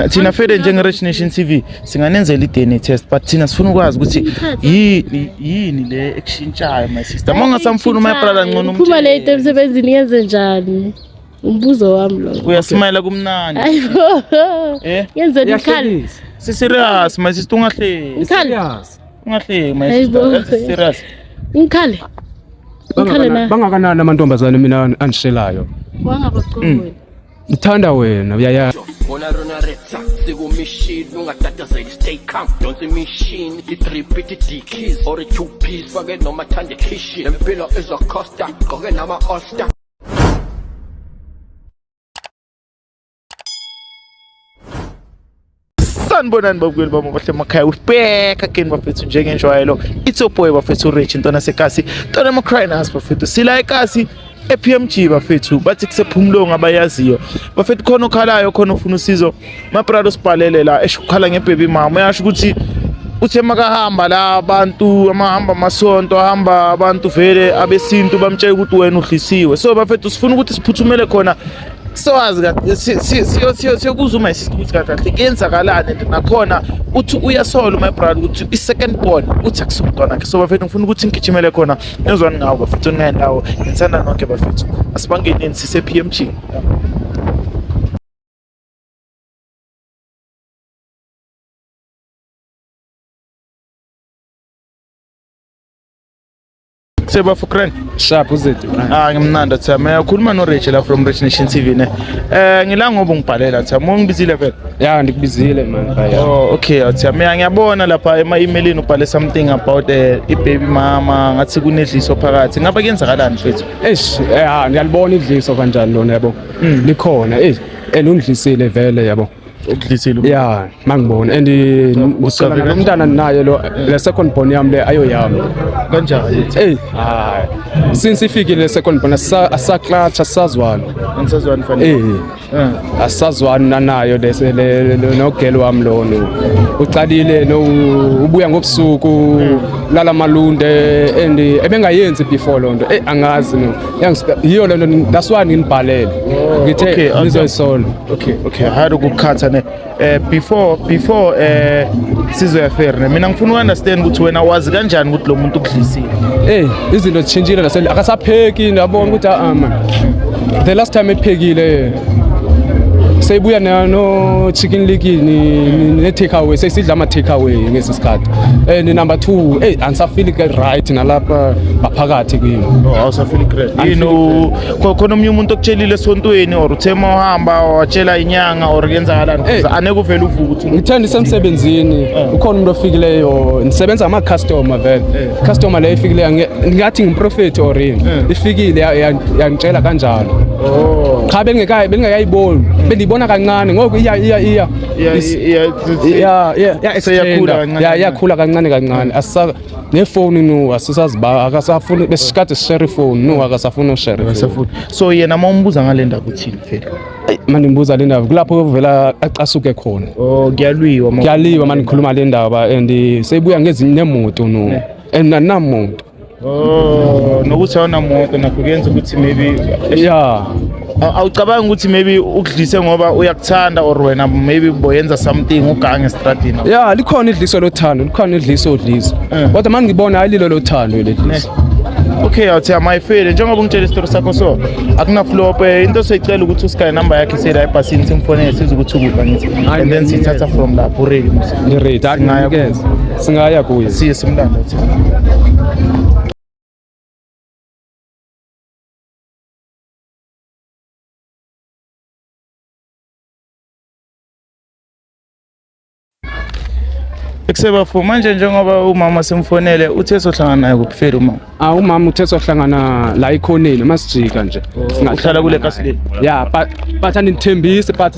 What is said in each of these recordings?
thina fede njenge Rich Nation TV singanenzela i-DNA test but thina sifuna ukwazi ukuthi yini le ekushintshayo my sister mongasamfuna my brother ngcono uma le into emsebenzini yenze njani umbuzo wami lo uyasmile kumnandi ayibo yenze ikhali serious my sister ungahleki serious ungahleki my sister serious ikhali bangakanani amantombazane mina andishelayo wangabaqoweni ngithanda wena uyaya Ona rona retsa siku machine ungatata say stay calm don't the machine it repeat the keys or a two piece forget no mathande kitchen empilo is a costa goke nama osta sanibonani babukeli bami bahle emakhaya back again bafethu njengenjwayelo it's your boy bafethu Rich Ntona Sekasi Ntona Macrinus bafethu sila ekasi ePMG bafethu bathi kusephumlo ngabayaziyo bafethu khona okhalayo khona ufuna usizo mabrado sibhalele la eshukhala ngebaby mama uyasho ukuthi uthe makahamba la abantu amahamba amasonto ahamba abantu vele abesintu bamtshela ukuthi wena uhlisiwe so bafethu sifuna ukuthi siphuthumele khona sowazi siyokuzwa my sister ukuthi kahle kenzakalani nakhona uthi uyasola my brother ukuthi i-second born uthi akusumntwana ke so bafethu ngifuna ukuthi ngigijimele khona nezwani ngawo bafethu ngendawo ngithanda nonke bafethu asibangeni sise PMG Seba Fukran sharp uzethu ngimnanda Thama uyakhuluma no Rich la from Rich Nation TV ne ngila ngoba ungibhalela Thama ungibizile vele ya ndikubizile man okay Thama ngiyabona lapha ema-emailini ubhale something about i-baby mama ngathi kunedliso phakathi ngaba kuyenzakalani mfethu ngiyalibona idliso kanjani lona yabo likhona undlisile vele yabo ukudlisile ya mangibona and umntana naye lo le second born yami le ayoyami kanjani since ifikile le second born asaclatsha sazwana ansazwani fanele asazwana nayo lese nogelo wami lono ucalile no ubuya ngobusuku lala malunde and ebengayenzi before lonto angazi no yiyo lento that's why ngibhalele ngithe nizoyisola okay hadu ukukhatha ne before sizoya fair mina ngifuna uunderstand ukuthi wena wazi kanjani ukuthi lo muntu ukudlisile izinto zitshintshile nasel akasapheki ndabona ukuthi the last time ephekile seyibuya no chicken lickini ne take away sesidla ama take away ngesisikhathi and number 2 ansafeel right nalapha ngaphakathi kimi awusafeel great yino khona umnye umuntu okutshelile esontweni or uthema uhamba watshela inyanga or kuyenzakalani aneke uvela uvuka ukuthi ngithanda isemsebenzini ukhona umuntu ofikileyo nisebenza ama customer vele customer le ifikileyo ngathi ngimprofit or ifikile yangitshela kanjalo cha bengekayiboni bendibona kancane ngoku iyakhula kancane nefoni no asisaziba akasafuni besikade share phone no akasafuna ushare so yena mawumbuza ngale ndaba uthini phela manje ngibuza le ndaba kulapho vela aqasuke khona kuyaliwa manje ngikhuluma le ndaba and seyibuya ngezinye nemoto no namoto nokuthi awuna moto nakho kuyenza ukuthi maybe awucabanga ukuthi maybe ukudlise ngoba uyakuthanda or wena maybe boyenza something ugange estradini likhona idliso lothando likhona idliso kodwa manje ngibona ayililo lothando ledliso okay awuthe my friend njengoba ungitshela isitori sakho so akuna flop into soyicela ukuthi usikaye number yakhe sela ebhasini simfonele siza ukuthi ukuba ngithi and then sithatha from lapho ready singaya kuye siye simlanda uthi Ekseba for manje njengoba umama simfonele uthe sohlangana naye kuphela umama umama uthe sohlangana la ikhoneni masijika nje singahlala kule kasile but anithembise but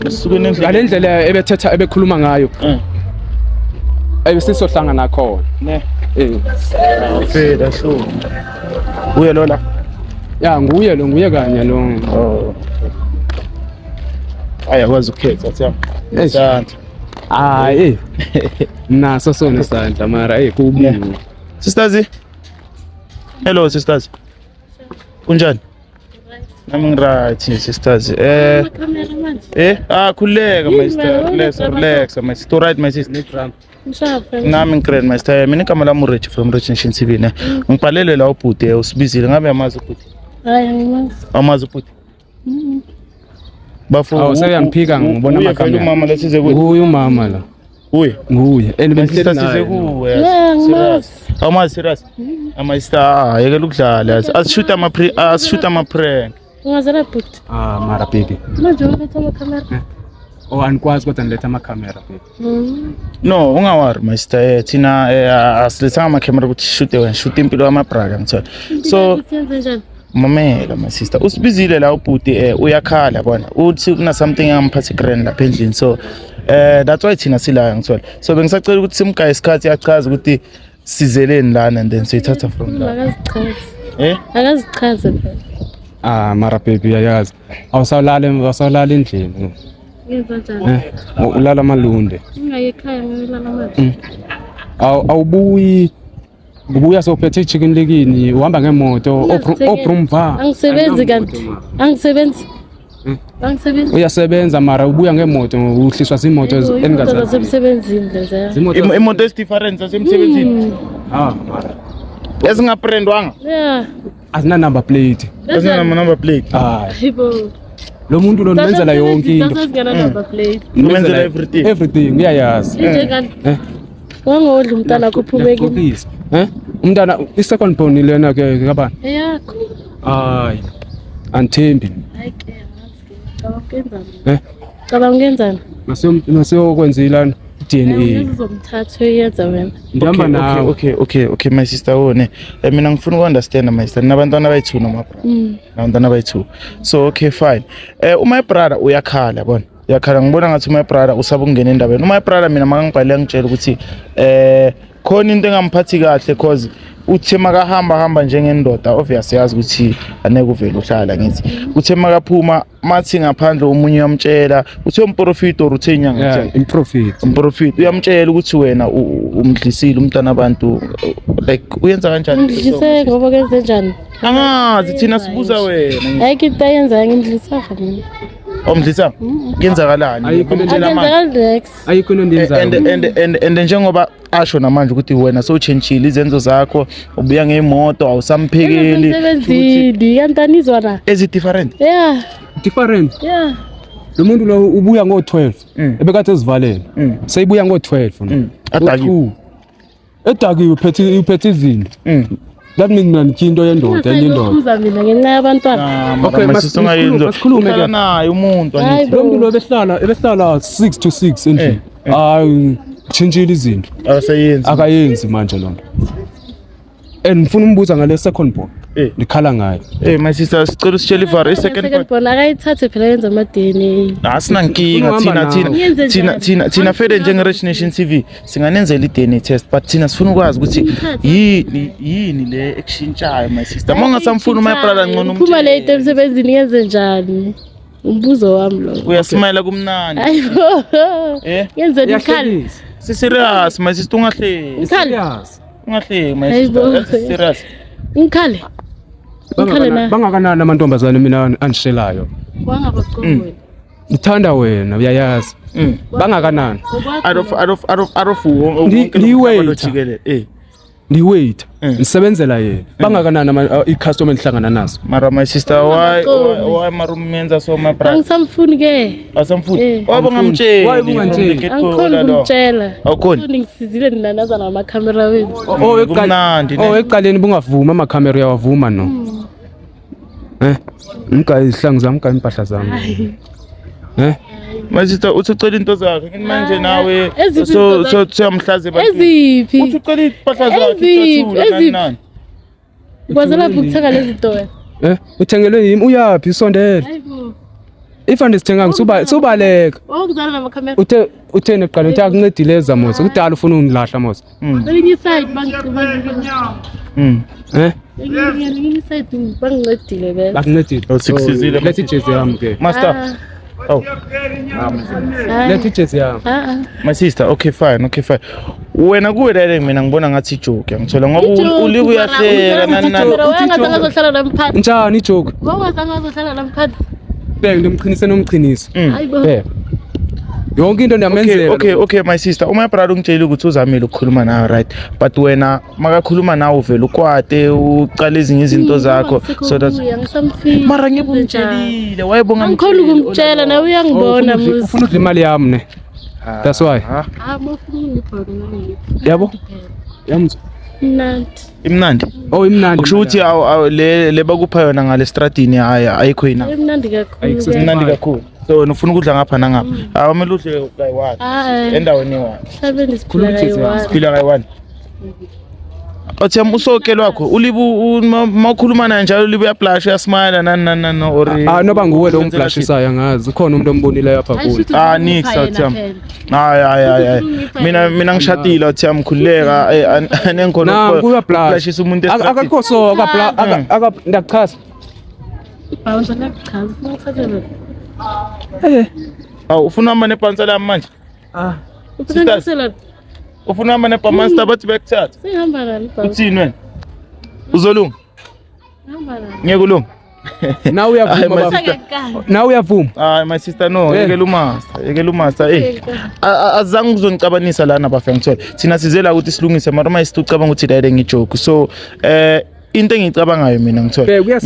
usukene ngalendlela ebethetha ebekhuluma ngayo ebesisohlangana khona ne phela hlo uye lo la nguye kanye lo ayakwazi ukukhetha athi naso sona sandla mara kubi sisters hello sisters kunjani I'm right, sisters. Amakhamera manje. Khuleka my sister. Relax, my sister. Right, my sister. Ngishapha. Nami ngikrend my sister. Mina igama lami Rich from Rich Nation TV ne. Ngibhalele la ubhuti usibizile ngabe yamazi ubhuti. Hayi angimazi. Amazi ubhuti. Bafu. Seyangiphika ngibona amakhamera. Umama lesize kuye. Nguye umama la. Uye. Nguye. Sister size kuwe. Angimazi. Amazi serious. My sister yekela ukudlala. Asishoot ama prank. Ungazela bhuti. Mara baby. Manje uletha amakhamera. Anikwazi kodwa niletha amakhamera baby. No, ungawari my sister. Thina asilethanga amakhamera ukuthi shoot wena, shoot impilo yama brother ngithola. So Yenze njani? mamela my sister usibizile la ubhuti uyakhala yabona uthi kuna something amphathi grand lapha endlini so that's why thina sila ngithola so bengisacela ukuthi simgaye isikhathi yachaza ukuthi sizeleni lana and then siyithatha from la Akazichaze. Akazichaze phela. Mara baby yayazi awusalala endlini Yenza njani? ulala amalunde Ungaye ekhaya ngilala manje. awubuyi ubuya sophethe ichicken lekini uhamba ngemoto obrumva Angisebenzi kanti. Angisebenzi. Uyasebenza mara ubuya ngemoto uhliswa zimoto engazazi Zasemsebenzini leza. imoto is different zasemsebenzini mara ezingabrandwanga Yeah. azina number plate azina number plate Hayibo. lo muntu lo nimenzela yonke into Sasingana number plate. nimenzela everything uyayazi Njengani? Wangodla umntana kuphumekile. umntana i-second born lena ke kabani Eyakho. hayi anthembi Hayi ke ngazi. Cabanga ukenzani? masiyokwenzilana DNA Uzomthatha uyenza wena. ngihamba nawe okay my sister wone mina ngifuna ukunderstand my sister nabantwana bayithu noma nabantwana bayithu so okay fine my brother uyakhala yabona yakhala ngibona ngathi my brother usaba ukungena endabeni my brother mina makangibhalele ngitshela ukuthi khona into engamphathi kahle cause uthe makahamba njengendoda obviously yazi ukuthi aneke uvela uhlala ngithi uthe makaphuma mathi ngaphandle umunye uyamtshela uthe umprofit or uthe inyanga umprofit uyamtshela ukuthi wena umdlisile umntana abantu like uyenza kanjani Ngidlise ngoba kenze njani? angazi thina sibuza wena Hayi kita yenza ngidlisa mina. omdlisa kuyenzakalani ayikho into endiyenzayo and njengoba asho namanje ukuthi wena sowuchangile izenzo zakho ubuya ngemoto awusamphekeli Sebenzini yantanizwa na. is it different different Yeah. lo muntu lo ubuya ngo12 ebekade ezivalele seyibuya ngo12 adakiwe edakiwe uphethe izinto that means nankinto yendoda enye indoda Uza mina ngenxa yabantwana. okay masikhulume ke naye umuntu anithi lo muntu lo ebehlala 6 to 6 endlini hayi chintshile izinto akayenzi manje lo nto and ngifuna umbuza ngale second born nikhala ngayo my sister sicela usitshele ivar Second born akayithathe phela yenza ama DNA. asina nkinga thina fede njenge Rich Nation TV singanenzela i-DNA test but thina sifuna ukwazi ukuthi yini le ekushintshayo my sister mongasamfuna my brother ngcono Phuma le into emsebenzini yenze njani? Umbuzo wami lo. uyasmayela kumnandi Ayibo. Yenze ikhali. serious my sister ungahleki ungahleki my sister serious Ngikhale. bangakanani amantombazane mina andishelayo Wangabaqoweni. ngithanda wena uyayazi bangakanani out of ndiwait ngisebenzela yena bangakanani i-customer endihlangana nazo mara my sister why marumenza so my brother Angisamfuni ke. asamfuni wabongamtsheli Angikhona ukumtshela. awukhona Ningisizile ninanaza namakhamera wenu. ekuqaleni bungavuma amakhamera uyawavuma no umgayi izihlangu zami umgayi impahla zami my sister uthi ucela into zakhe ngithi manje nawe siyamhlaze Eziphi? uthi ucela impahla zakhe nani Kwazela ukuthenga lezi zinto. uthengelwe yimi uyapi isondele Hayibo. ifande sithenga subaleka Okuzala namakhamera. uthene ekuqala uthi akuncedile ezamosa kudala ufuna ungilahla mosa Elinye side bangiqhubeka. Elinye side bangincedile bese. bakuncedile usikusizile lethi jezi yami ke master Oh, Lethe ijezi yami. my sister, okay fine. Wena kuwe la mina ngibona ngathi joke ngithola ngoba uliku uyahleka Wayengazohlala lamphansi. Njani ijoke? Wayengazohlala lamphansi. Bheka ngimqinise nomqinisi. Hayibo. Bheka. Yonke into ndiyamenzela. Okay my sister, uma brother ungitshela ukuthi uzamile ukukhuluma nawe right, but wena makakhuluma nawe uvela ukwate uqala ezinye izinto zakho so that mara ngibumtshelile wayebonga Angikhona ukumtshela nawe uyangibona muzi. Ufuna udla imali yami ne. That's why. Mawufuna ngibhona. Yabo? Yamuzwa. Mnandi. imnandi. Oh imnandi. Ukusho ukuthi le bakupha yona ngale stratini ayikho yina. Imnandi kakhulu. Imnandi kakhulu. So nofuna ukudla ngapha nangapha. Awamele udle kayi1 endaweni Hlabeni siphila kayi1. Siphila kayi1. Othiyam usokelo wakho ulibu makhuluma naye njalo ulibu uyablush uyasmile nani or noba nguwe lo umblashisayo ngazi ukhona umuntu ombonileyo apha kuwe. Nix Othiyam. Hayi. Mina ngishadile Othiyam mkhuleka anengikhona ukublashisa umuntu akakho so ndakuchaza. Bawuza lakuchaza ngithathele. Ufuna hamba nebhansela yami manje? Uphindisela. Ufuna hamba nebhamansta bathi bekuthatha? Sihamba nani baba? Uthini wena? Uzolunga? Hamba nani? Ngeke ulunga. Now uyavuma. Hayi my sister no, yekela umasta. Azange uzongicabanisa lana bafana ngithola. Thina sizela ukuthi silungise mara uma isicabanga ukuthi la ngijoke. So into engicabangayo mina ngithola.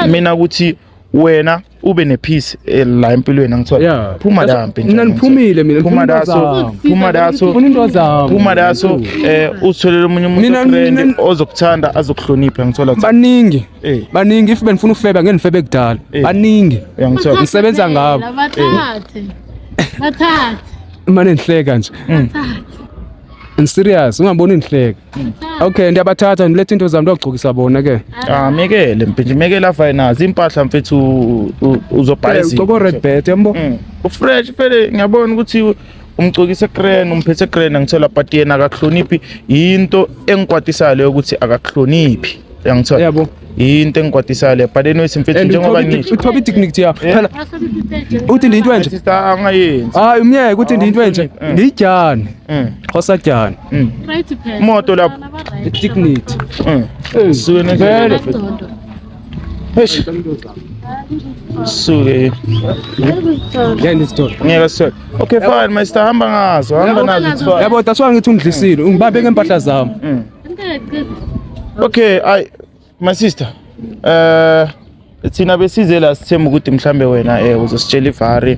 Mina ukuthi wena ube nepeace la empilweni ngithola. Phuma la mpini. Mina niphumile mina. Phuma daso utholele umunye umuntu friend ozokuthanda azokuhlonipha ngithola. Baningi if benifuna ukufeba ngeke nifebe kudala. Baningi. Ngithola. Ngisebenza ngabo. Bathathe. Manje nihleka nje. I'm serious, ungaboni nihleka. Okay, ndiyabathatha nilethe into zami ndogcokisa bona ke. Mekele mpinje mekela finance impahla mfethu uzobhala izinto. Ugqoko red belt yambo. Ufresh phela ngiyabona ukuthi umgcokisa crane umphethe crane ngithola but yena akahloniphi into engikwatisayo leyo ukuthi akahloniphi. Ngithola. Yabo. Into engikwatisayo le but anyway simfethu njengoba ngisho. Uthoba dignity yakho. Phela uthi ndinto enje. Sister angayenzi. Umyeke uthi ndinto enje. Ndijani. Khosajani. Right phela. Moto lapho. Dignity. Suke vele. Eish. Suke. Ngeke story. Ngeke story. Okay fine Mr. hamba ngazo. Yabo that's why ngithi ungidlisile. Ungibabeke empahla zami. Okay, my sister. Thina besize la sithemba ukuthi mhlambe wena uzositshela ivari,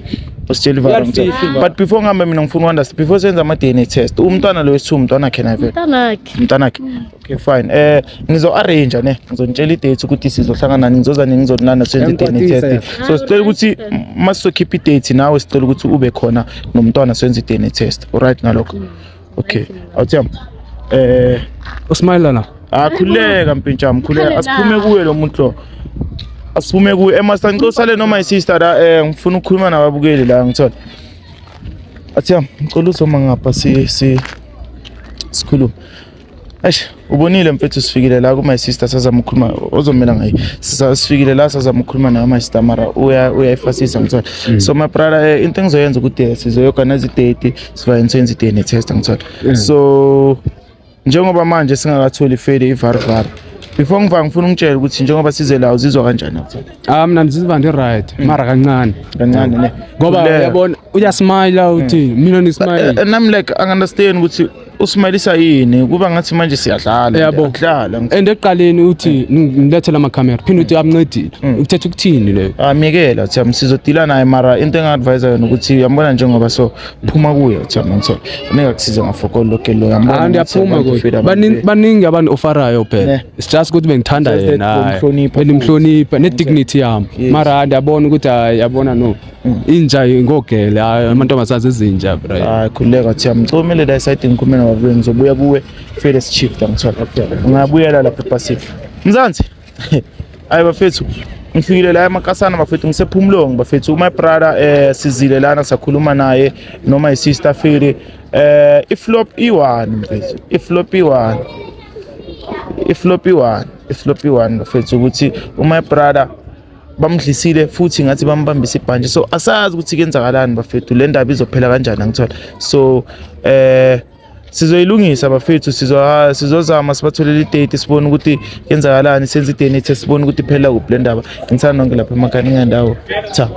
but before ngihambe mina ngifuna understand before senza ama DNA test. Umntwana lo wethu umntwana khena vele. Umntanakhe. Okay fine. Ngizo arrange ne. Ngizonitshela idate ukuthi sizohlangana nani ngizoza nini ngizonana senze DNA test. So sicela ukuthi mase keep idate nawe sicela ukuthi ube khona nomntwana senze DNA test. Alright ngalokho. Okay. Awuthiyam. Usmile la. Khuleka mpintshami khuleka asiphume kuwe lo muntu lo asiphume kuwe emasanqosale noma isister la ngifuna ukukhuluma nababukeli la ngithola athiyam ngicela uzoma ngapha sikhuluma ubonile mfethu sifikile la kuma sister sazama ukukhuluma ozomela ngayi sifikile la sazama ukukhuluma nayo my sister mara uyayifasisa ngithola so my brother into engizoyenza ukuthi sizoyorganize idate sivayenze DNA test ngithola so njengoba manje singakatholi fade ivarvar before ngifuna ungitshela ukuthi njengoba size la uzizwa kanjani mina ngizizwa ndi right mara kancane ne ngoba uyabona uyasmile uthi mina ni smile and I'm like I understand ukuthi usmilisa yini kuba ngathi manje siyadlala ukudlala and eqaleni uthi ngilethela ama camera phinde uthi amncedile uthetha ukuthini le amekela uthi amsizodila naye mara into engadvise yona ukuthi uyambona njengoba so phuma kuye uthi ngithola neka kusiza ngafokolo lokho lo yambona ndiyaphuma kodwa baningi abantu ofarayo phela it's just ukuthi bengithanda yena benimhlonipha ne dignity yami mara ndiyabona ukuthi yabona no inja ingogele amantombazana ezinja bro khuleka uthi amcomele la side ngikhuluma nawe ngizobuya kuwe first shift ngithola ngiyabuyela lapha ePacific Mzansi ayi bafethu ngifikile la emakasana bafethu ngisephumlong bafethu my brother sizile lana sakhuluma naye noma isister Fili iflop i1 mfethu iflop i1 bafethu ukuthi my brother bamdlisile futhi ngathi bambambisa ibhanje, so asazi ukuthi kuyenzakalani bafethu, le ndaba izophela kanjani angithola. So sizoyilungisa bafethu, sizozama sibatholele idate sibone ukuthi yenzakalani, senze idate sibone ukuthi phela kuphi le ndaba. Ngithanda nonke lapha emakhaya ngendawo. Cha.